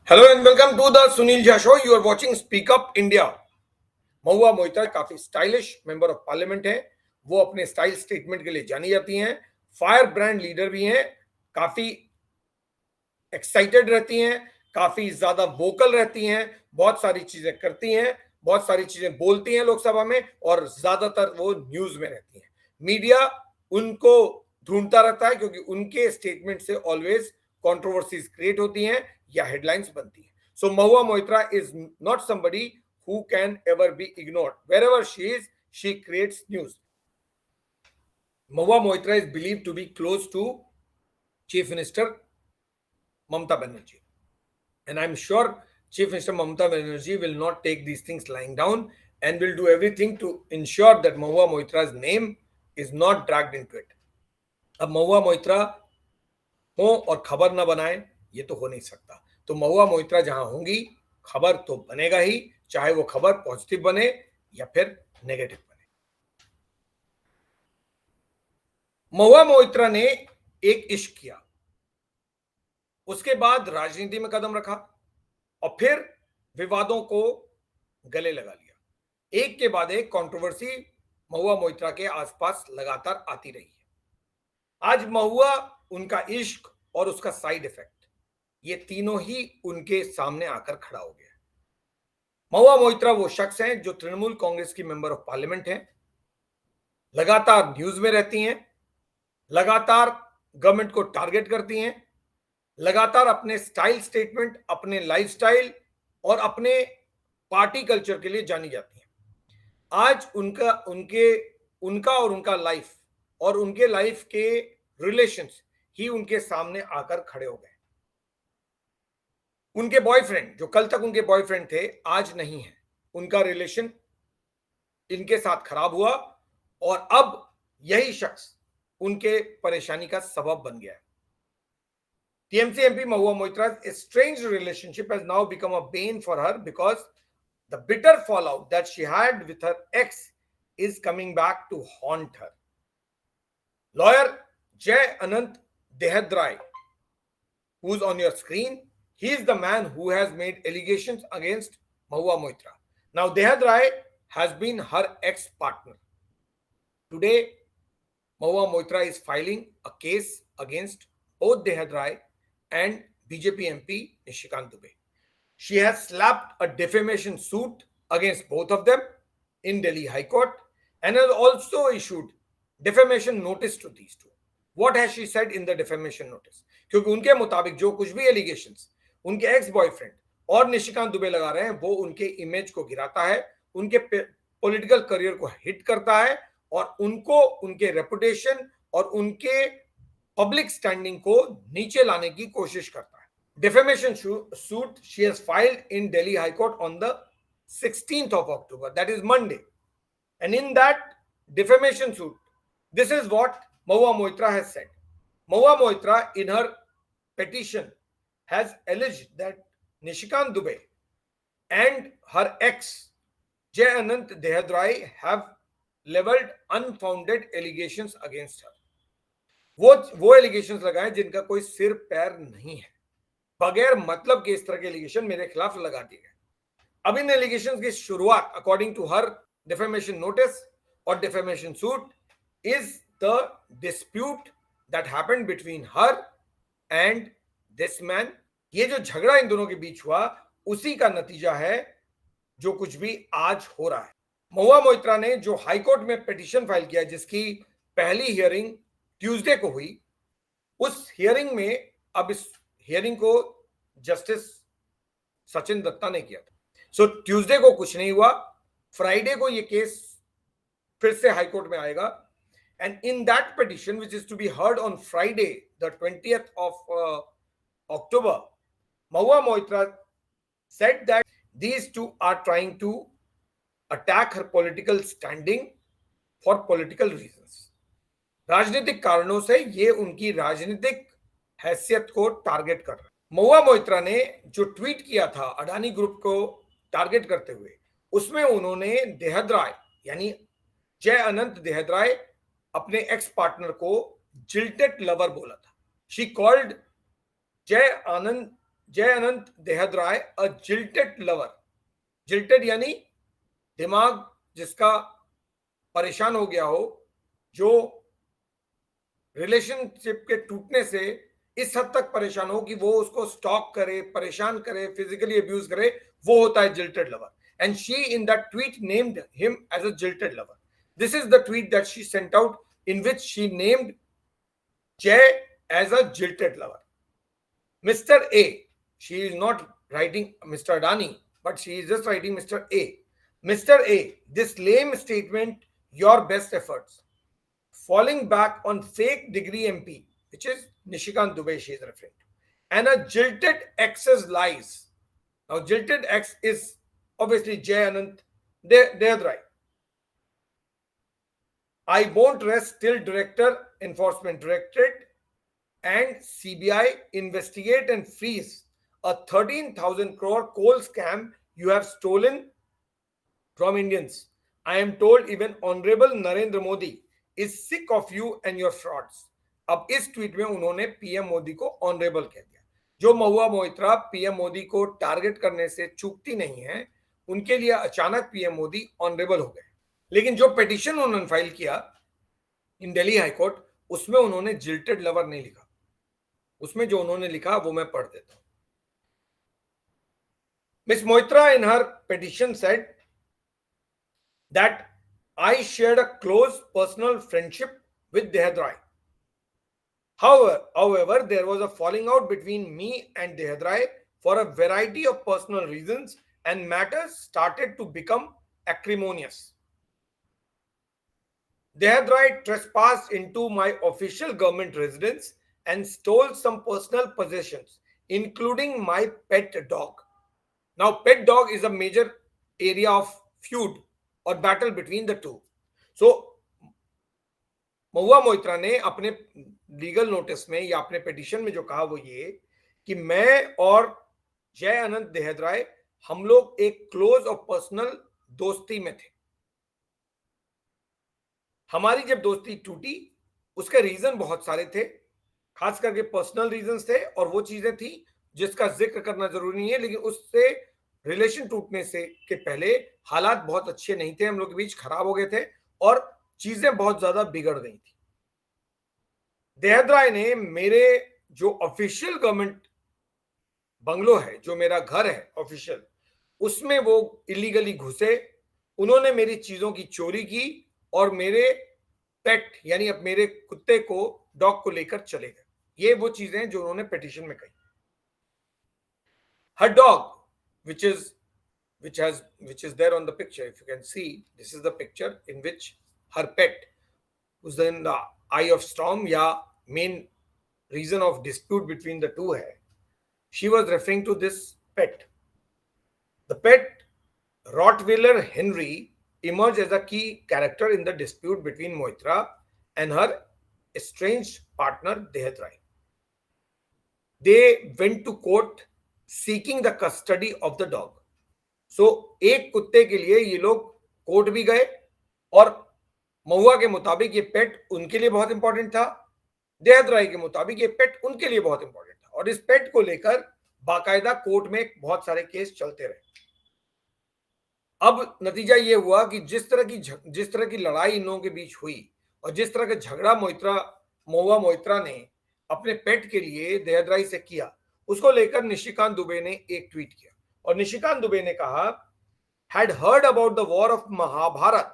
Hello and welcome to the Sunil Jha show. You are watching speak up India. Mahua Moitra काफी stylish member of parliament है। वो अपने style statement के लिए जानी जाती हैं। फायर ब्रांड लीडर भी हैं। काफी एक्साइटेड रहती हैं, काफी ज्यादा वोकल रहती हैं, बहुत सारी चीजें करती हैं, बहुत सारी चीजें बोलती हैं लोकसभा में, और ज्यादातर वो न्यूज में रहती हैं। मीडिया उनको ढूंढता रहता है क्योंकि उनके स्टेटमेंट से ऑलवेज कंट्रोवर्सीज क्रिएट होती हैं या हेडलाइंस बनती हैं। So Mahua Moitra is not somebody who can ever be ignored. Wherever she is, she creates news. Mahua Moitra is believed to be close to Chief Minister Mamata Banerjee. And I'm sure Chief Minister Mamata Banerjee will not take these things lying down and will do everything to ensure that Mahua Moitra's name is not dragged into it. अब महुआ मोइत्रा हो और खबर ना बनाए, ये तो हो नहीं सकता। तो महुआ मोइत्रा जहां होंगी, खबर तो बनेगा ही, चाहे वो खबर पॉजिटिव बने या फिर नेगेटिव बने। महुआ मोइत्रा ने एक इश्क किया, उसके बाद राजनीति में कदम रखा और फिर विवादों को गले लगा लिया। एक के बाद एक कंट्रोवर्सी महुआ मोइत्रा के आसपास लगातार आती रही है। आज महुआ, उनका इश्क और उसका साइड इफेक्ट, ये तीनों ही उनके सामने आकर खड़ा हो गया। महुआ मोइत्रा वो शख्स हैं जो तृणमूल कांग्रेस की मेंबर ऑफ पार्लियामेंट हैं, लगातार न्यूज में रहती हैं, लगातार गवर्नमेंट को टारगेट करती हैं, लगातार अपने स्टाइल स्टेटमेंट, अपने लाइफस्टाइल और अपने पार्टी कल्चर के लिए जानी जाती हैं। आज उनका और उनका लाइफ और उनके लाइफ के रिलेशंस ही उनके सामने आकर खड़े हो गए। उनके बॉयफ्रेंड, जो कल तक उनके बॉयफ्रेंड थे, आज नहीं है। उनका रिलेशन इनके साथ खराब हुआ और अब यही शख्स उनके परेशानी का सबब बन गया है। TMC MP Mahua Moitra's strange relationship has now become a bane for her because the bitter fallout that she had with her ex is coming back to haunt her. Lawyer Jay Anant Dehadrai, who's on your screen, he is the man who has made allegations against Mahua Moitra. Now, Dehadrai has been her ex-partner. Today, Mahua Moitra is filing a case against both Dehadrai and BJP MP Nishikant Dubey. She has slapped a defamation suit against both of them in Delhi High Court and has also issued defamation notice to these two. What has she said in the defamation notice? क्योंकि उनके मुताबिक जो कुछ भी allegations उनके ex boyfriend और निशिकांत दुबे लगा रहे हैं, वो उनके इमेज को गिराता है, उनके पॉलिटिकल करियर को हिट करता है और उनको उनके रेपुटेशन और उनके पब्लिक स्टैंडिंग को नीचे लाने की कोशिश करता है। Defamation suit she has filed in Delhi High Court on the 16th of October, that is Monday. And in that defamation suit, this is what Mahua Moitra has said. Mahua Moitra, in her petition, has alleged that Nishikant Dubey and her ex, Jay Anant Dehadrai, have leveled unfounded allegations against her. वो allegations लगाए जिनका कोई सिर पैर नहीं है, बगैर मतलब के इस तरह के एलिगेशन मेरे खिलाफ लगा दिए गए। अब इन एलिगेशंस की शुरुआत, according to her defamation notice और defamation suit, is the dispute that happened between her and this man. ये जो झगड़ा इन दोनों के बीच हुआ, उसी का नतीजा है जो कुछ भी आज हो रहा है। महुआ मोइत्रा ने जो हाईकोर्ट में पिटीशन फाइल किया, जिसकी पहली हियरिंग ट्यूसडे को हुई, उस हियरिंग में, अब इस हियरिंग को जस्टिस सचिन दत्ता ने किया था। सो ट्यूसडे को कुछ नहीं हुआ, फ्राइडे को ये केस फिर से हाईकोर्ट में आएगा। And in that petition which is to be heard on Friday the 20th of October, Mahua Moitra said that these two are trying to attack her political standing for political reasons. राजनीतिक कारणों से ये उनकी राजनीतिक हैसियत को target कर रहा है। महुआ मोइत्रा ने जो ट्वीट किया था अडानी ग्रुप को टारगेट करते हुए, उसमें उन्होंने देहद्राय यानी जय अनंत देहद्राय, अपने एक्स पार्टनर को जिल्टेड लवर बोला था। शी कॉल्ड जय आनंद जय अनंत देहदराय अ जिल्टेड लवर, जिल्टेड यानी दिमाग जिसका परेशान हो गया हो, जो रिलेशनशिप के टूटने से इस हद तक परेशान हो कि वो उसको स्टॉक करे, परेशान करे, फिजिकली अब्यूज करे, वो होता है jilted lover. And she in that tweet named him as a jilted lover. This is the tweet that she sent out in which she named Jay as a jilted lover. Mr. A, she is not writing Mr. Adani, but she is just writing Mr. A. Mr. A, this lame statement, your best efforts. Falling back on fake degree MP, which is Nishikant Dubey, she is referring to, and a jilted ex's lies. Now, jilted ex is obviously Jay Anant Dehadrai. I won't rest till Director Enforcement Directorate and CBI investigate and freeze a 13,000 crore coal scam you have stolen from Indians. I am told even Honorable Narendra Modi is sick of you and your frauds. अब इस tweet में उन्होंने PM Modi को honourable कह दिया. जो Mahua Moitra PM Modi को target करने से चूकती नहीं है, उनके लिए अचानक पीएम मोदी ऑनरेबल हो गए. लेकिन जो पिटीशन उन्होंने फाइल किया इन दिल्ली हाईकोर्ट, उसमें उन्होंने जिल्टेड लवर नहीं लिखा. उसमें जो उन्होंने लिखा वो मैं पढ़ देता हूं. Miss Moitra in her petition said that I shared a close personal friendship with Dehadrai. However, there was a falling out between me and Dehadrai for a variety of personal reasons, and matters started to become acrimonious. Dehadrai trespassed into my official government residence and stole some personal possessions, including my pet dog. Now, pet dog is a major area of feud or battle between the two. So, Mahua Moitra ने अपने legal notice में या अपने petition में जो कहा वो ये कि मैं और जय अनंत देहदराय हम लोग एक क्लोज और पर्सनल दोस्ती में थे. हमारी जब दोस्ती टूटी उसके रीजन बहुत सारे थे, खास करके पर्सनल रीजंस थे, और वो चीजें थी जिसका जिक्र करना जरूरी नहीं है, लेकिन उससे रिलेशन टूटने से के पहले हालात बहुत अच्छे नहीं थे, हम लोग के बीच खराब हो गए थे और चीजें बहुत ज्यादा बिगड़ गई थी. देहदराय ने मेरे जो ऑफिशियल गवर्नमेंट बंगलो है, जो मेरा घर है ऑफिशियल, उसमें वो इलीगली घुसे, उन्होंने मेरी चीजों की चोरी की और मेरे पेट यानी अब मेरे कुत्ते को, डॉग को लेकर चले गए. ये वो चीजें जो उन्होंने पिटीशन में कही. Her dog, which is there on the picture, if you can see, this is the picture in which her pet, who's in the eye of storm या main reason of dispute between the two है, she was referring to this pet. The pet Rottweiler Henry emerged as a key character in the dispute between Moitra and her estranged partner Dehadrai. They went to court seeking the custody of the dog. So, एक कुत्ते के लिए ये लोग court भी गए और महुआ के मुताबिक ये पेट उनके लिए बहुत इंपॉर्टेंट था, देहदराय के मुताबिक ये पेट उनके लिए बहुत इंपॉर्टेंट था, और इस पेट को लेकर बाकायदा कोर्ट में बहुत सारे केस चलते रहे. अब नतीजा ये हुआ कि जिस तरह की लड़ाई इन लोगों के बीच हुई और जिस तरह का झगड़ा महुआ मोइत्रा ने अपने पेट के लिए देहदराय से किया, उसको लेकर निशिकांत दुबे ने एक ट्वीट किया और निशिकांत दुबे ने कहा, had heard about the war of Mahabharat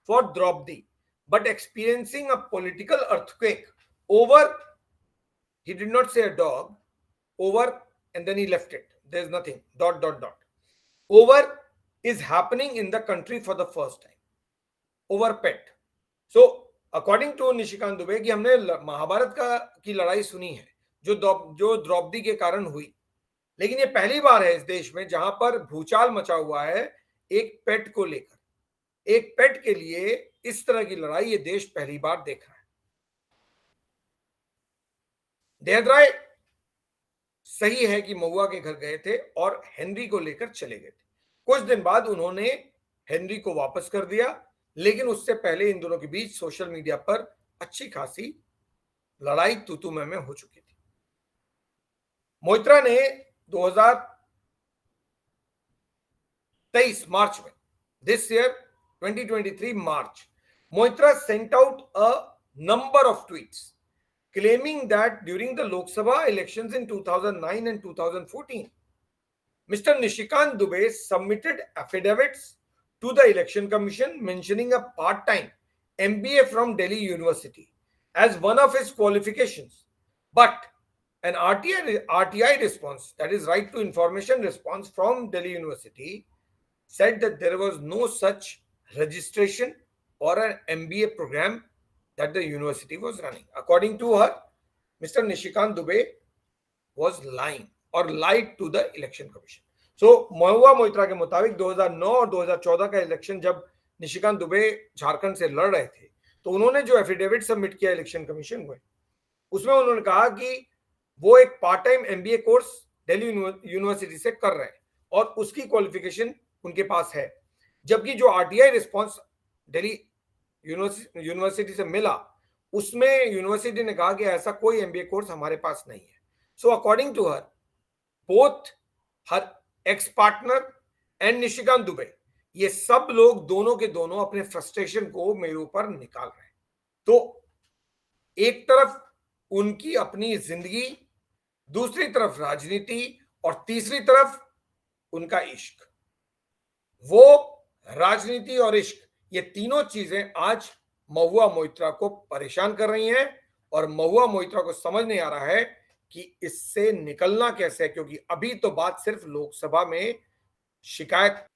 for Draupadi, but experiencing a political earthquake over, he did not say a dog, over, and then he left it. There's nothing, ... Over is happening in the country for the first time. Over pet. So, according to Nishikant Dubey कि हमने महाभारत की लड़ाई सुनी है जो द्रौपदी के कारण हुई, लेकिन ये पहली बार है इस देश में जहां पर भूचाल मचा हुआ है एक पेट को लेकर. एक पेट के लिए इस तरह की लड़ाई ये देश पहली बार देख रहा है. देहदराय सही है कि महुआ के घर गए थे और हेनरी को लेकर चले गए थे. कुछ दिन बाद उन्होंने हेनरी को वापस कर दिया, लेकिन उससे पहले इन दोनों के बीच सोशल मीडिया पर अच्छी खासी लड़ाई तू-तू मैं हो चुकी थी. मोइत्रा ने 2023 मार्च में, this year 2023 March, Moitra sent out a number of tweets claiming that during the Lok Sabha elections in 2009 and 2014, Mr. Nishikant Dubey submitted affidavits to the Election Commission mentioning a part-time MBA from Delhi University as one of his qualifications. But an RTI response, that is Right to Information response from Delhi University, said that there was no such registration or an MBA program that the university was running. According to her, Mr. Nishikant Dubey was lying और lied to the election commission. So Mahua Moitra के मुताबिक 2009 और 2014 का election जब निशिकांत दुबे झारखंड से लड़ रहे थे तो उन्होंने जो एफिडेविट सबमिट किया इलेक्शन कमीशन में, उसमें उन्होंने कहा कि वो एक part time MBA course Delhi university से कर रहे हैं और उसकी क्वालिफिकेशन उनके पास है, जबकि जो आरटीआई रिस्पांस दिल्ली यूनिवर्सिटी से मिला उसमें यूनिवर्सिटी ने कहा कि ऐसा कोई एमबीए कोर्स हमारे पास नहीं है. So according to her, both her ex-partner and Nishikant Dubey, ये सब लोग दोनों के दोनों अपने फ्रस्ट्रेशन को मेरे ऊपर निकाल रहे हैं. तो एक तरफ उनकी अपनी जिंदगी, दूसरी तरफ राजनीति और तीसरी तरफ उनका इश्क. वो राजनीति और इश्क, ये तीनों चीजें आज महुआ मोइत्रा को परेशान कर रही हैं और महुआ मोइत्रा को समझ नहीं आ रहा है कि इससे निकलना कैसे है, क्योंकि अभी तो बात सिर्फ लोकसभा में शिकायत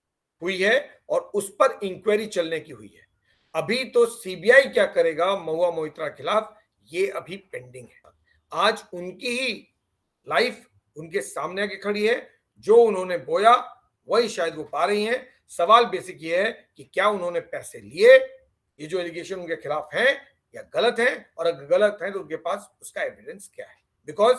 हुई है और उस पर इंक्वायरी चलने की हुई है. अभी तो सीबीआई क्या करेगा महुआ मोइत्रा के खिलाफ, ये अभी पेंडिंग है. आज उनकी ही लाइफ उनके सामने आके खड़ी है. जो उन्होंने बोया वही शायद वो पा रही हैं. सवाल बेसिक ये है कि क्या उन्होंने पैसे लिए, ये जो एलिगेशन उनके खिलाफ हैं, या गलत है, और अगर गलत है तो उनके पास उसका एविडेंस क्या है. Because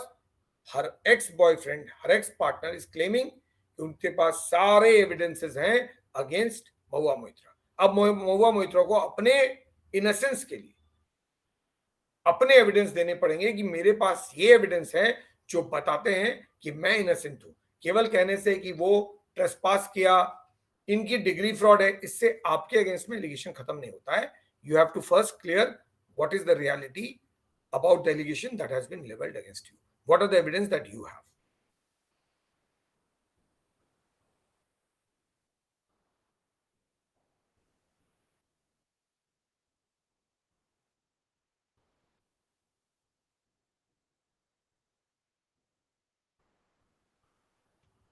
her ex-boyfriend, her ex-partner is claiming कि उनके पास सारे एविडेंसेस हैं अगेंस्ट महुआ मोइत्रा. अब महुआ मोइत्रा को अपने इनोसेंस के लिए अपने एविडेंस देने पड़ेंगे कि मेरे पास ये एविडेंस है जो बताते हैं कि मैं इनोसेंट हूं. केवल कहने से कि वो ट्रेसपास किया, इनकी डिग्री फ्रॉड है, इससे आपके अगेंस्ट में एलिगेशन खत्म नहीं होता है. You have to first clear what is the reality about the allegation that has been leveled against you. What are the evidence that you have?